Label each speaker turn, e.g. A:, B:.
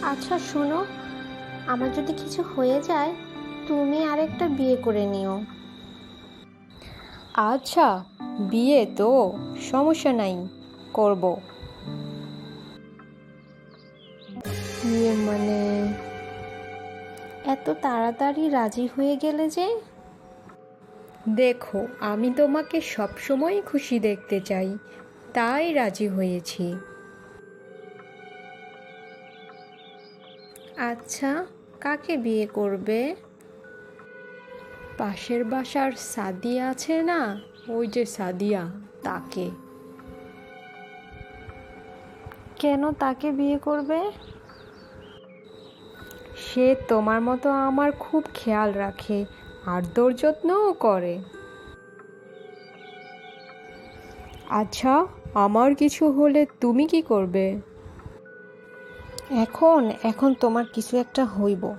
A: আচ্ছা শোনো, আমার যদি কিছু হয়ে যায় তুমি আরেকটা বিয়ে করে নিও।
B: আচ্ছা, বিয়ে তো সমস্যা নাই, করব।
A: বিয়ে মানে এত তাড়াতাড়ি রাজি হয়ে গেলে যে?
B: দেখো, আমি তোমাকে সবসময় খুশি দেখতে চাই, তাই রাজি হয়েছি।
A: আচ্ছা, কাকে বিয়ে করবে?
B: পাশের বাসার সাদিয়া আছে না, ওই যে সাদিয়া, তাকে।
A: কেন তাকে বিয়ে করবে?
B: সে তোমার মতো আমার খুব খেয়াল রাখে, আদর যত্নও করে। আচ্ছা, আমার কিছু হলে তুমি কি করবে?
A: এখন এখন তোমার কিছু একটা হইব।